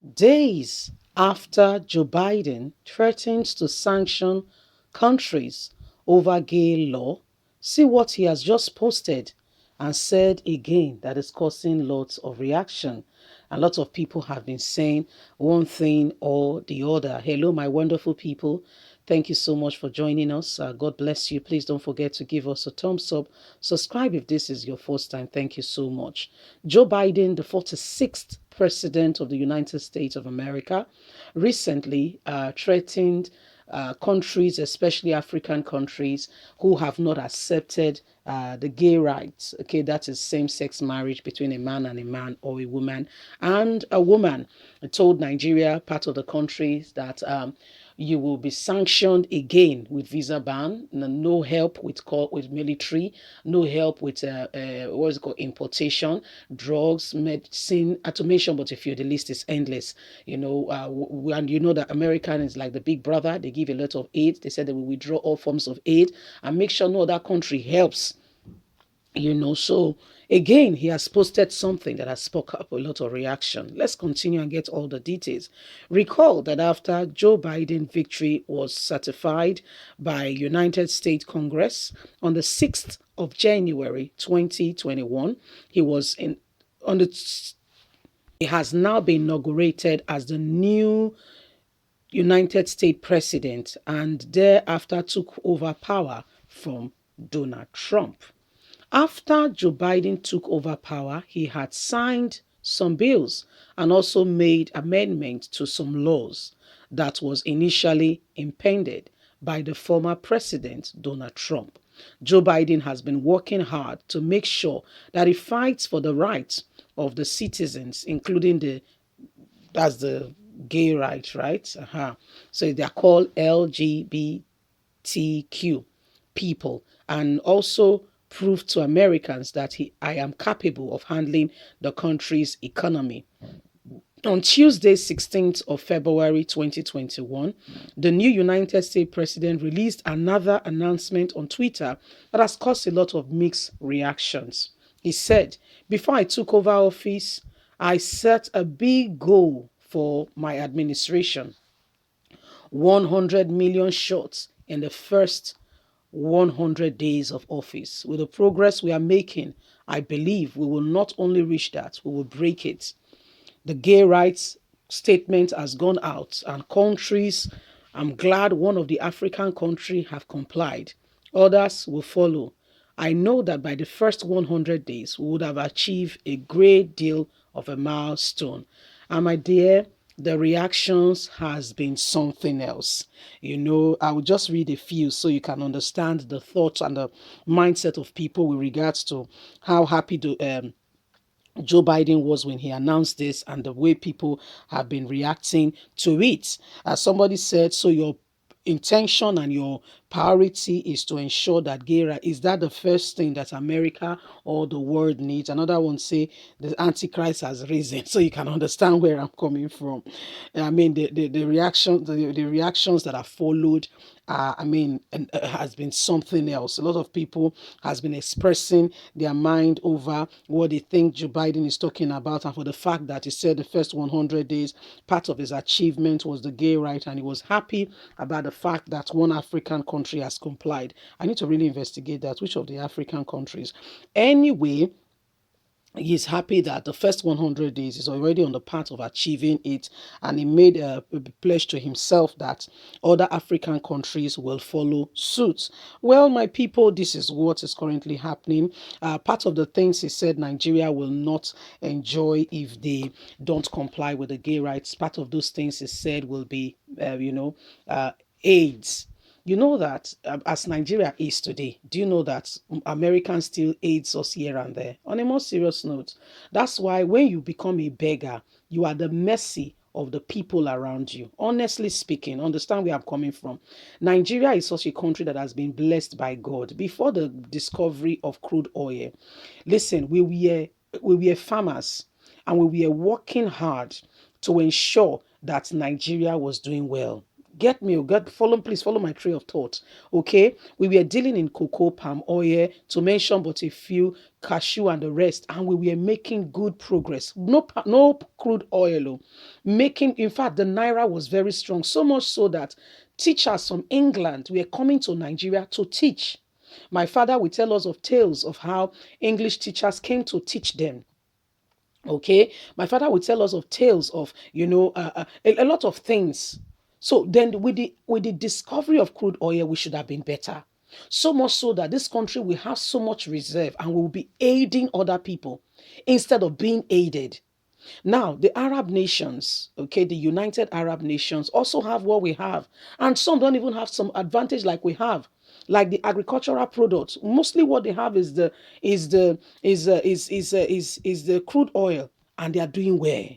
Days after Joe Biden threatens to sanction countries over gay law, see what he has just posted and said again that is causing lots of reaction. A lot of people have been saying one thing or the other. Hello, my wonderful people. Thank you so much for joining us. God bless you. Please don't forget to give us a thumbs up. Subscribe if this is your first time. Thank you so much. Joe Biden, the 46th president of the United States of America, recently threatened countries, especially African countries, who have not accepted the gay rights. Okay, that is same-sex marriage between a man or a woman and a woman. It told Nigeria, part of the countries, that you will be sanctioned again with visa ban, no help with military, no help with what is it called, importation, drugs, medicine, automation. But if you the list is endless, and you know that American is like the big brother. They give a lot of aid. They said they will withdraw all forms of aid and make sure no other country helps. So again, he has posted something that has sparked up a lot of reaction. Let's continue and get all the details. Recall that after Joe Biden victory was certified by United States Congress on the 6th of January 2021, he was in on the he has now been inaugurated as the new United States president and thereafter took over power from Donald Trump. After Joe Biden took over power, he had signed some bills and also made amendments to some laws that was initially impended by the former president, Donald Trump. Joe Biden has been working hard to make sure that he fights for the rights of the citizens, including the gay rights, right? So they're called LGBTQ people, and also prove to Americans that I am capable of handling the country's economy. On Tuesday, 16th of February 2021, the new United States president released another announcement on Twitter that has caused a lot of mixed reactions. He said, "Before I took over office, I set a big goal for my administration: 100 million shots in the first 100 days of office. With the progress we are making, I believe we will not only reach that, we will break it. The gay rights statement has gone out, and countries, I'm glad one of the African countries have complied. Others will follow. I know that by the first 100 days, we would have achieved a great deal of a milestone." And my dear, the reactions has been something else. I will just read a few so you can understand the thoughts and the mindset of people with regards to how happy Joe Biden was when he announced this and the way people have been reacting to it. As somebody said, so your intention and your priority is to ensure that gay rights, is that the first thing that America or the world needs? Another one say the Antichrist has risen. So you can understand where I'm coming from. I mean, the reactions that have followed, has been something else. A lot of people has been expressing their mind over what they think Joe Biden is talking about, and for the fact that he said the first 100 days, part of his achievement was the gay right, and he was happy about the fact that one African country has complied. I need to really investigate that, which of the African countries. Anyway, he's happy that the first 100 days is already on the path of achieving it, and he made a pledge to himself that other African countries will follow suit. Well, my people, this is what is currently happening. Part of the things he said Nigeria will not enjoy if they don't comply with the gay rights. Part of those things he said will be, AIDS. You know that as Nigeria is today, do you know that Americans still aids us here and there? On a more serious note, that's why when you become a beggar, you are the mercy of the people around you. Honestly speaking, understand where I'm coming from. Nigeria is such a country that has been blessed by God. Before the discovery of crude oil, listen, we were farmers, and we were working hard to ensure that Nigeria was doing well. Get me, follow, please follow my train of thought. Okay, we were dealing in cocoa, palm oil, to mention but a few, cashew and the rest, and we were making good progress. No crude oil, oh. Making, in fact, the naira was very strong, so much so that teachers from England were coming to Nigeria to teach. My father will tell us of tales of how English teachers came to teach them. Okay, my father would tell us of tales of, a lot of things. So then with the discovery of crude oil, we should have been better. So much so that this country will have so much reserve and will be aiding other people instead of being aided. Now, the Arab nations, okay, the United Arab Nations also have what we have. And some don't even have some advantage like we have. Like the agricultural products. Mostly what they have is the crude oil. And they are doing well.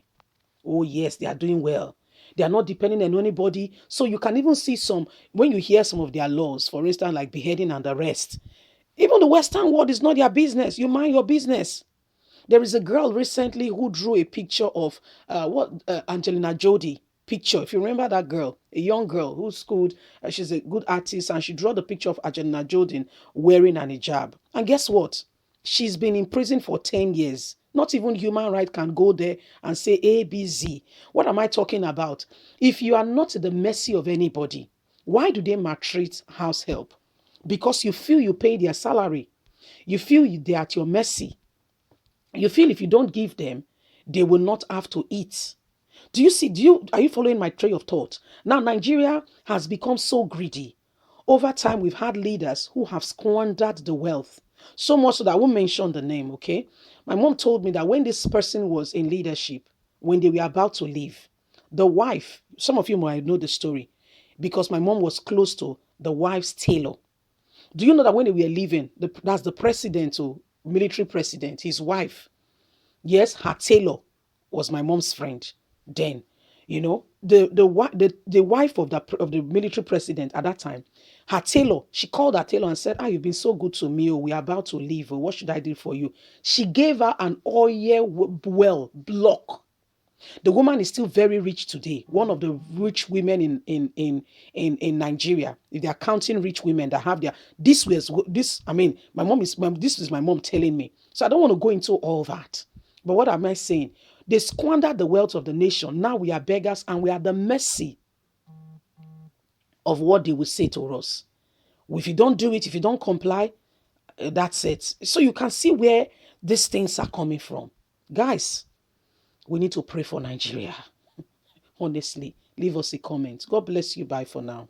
Oh, yes, they are doing well. They are not depending on anybody. So you can even see some, when you hear some of their laws, for instance, like beheading and the rest. Even the Western world is not their business. You mind your business. There is a girl recently who drew a picture of what Angelina Jolie picture. If you remember that girl, a young girl who schooled, she's a good artist, and she drew the picture of Angelina Jolie wearing an hijab. And guess what? She's been in prison for 10 years. Not even human right can go there and say A, B, Z. What am I talking about? If you are not at the mercy of anybody, why do they maltreat house help? Because you feel you pay their salary. You feel they're at your mercy. You feel if you don't give them, they will not have to eat. Are you following my train of thought? Now, Nigeria has become so greedy. Over time, we've had leaders who have squandered the wealth. So much so that I won't mention the name, okay? My mom told me that when this person was in leadership, when they were about to leave, the wife, some of you might know the story, because my mom was close to the wife's tailor. Do you know that when they were leaving, that's the president or military president, his wife, yes, her tailor was my mom's friend then. The wife of the military president at that time, her tailor, she called her tailor and said, you've been so good to me. Oh, we're about to leave. Oh, what should I do for you? She gave her an oil well block. The woman is still very rich today. One of the rich women in Nigeria. If they are counting rich women that have this. I mean, this is my mom telling me. So I don't want to go into all that. But what am I saying? They squandered the wealth of the nation. Now we are beggars and we are at the mercy of what they will say to us. If you don't do it, if you don't comply, that's it. So you can see where these things are coming from. Guys, we need to pray for Nigeria. Honestly, leave us a comment. God bless you. Bye for now.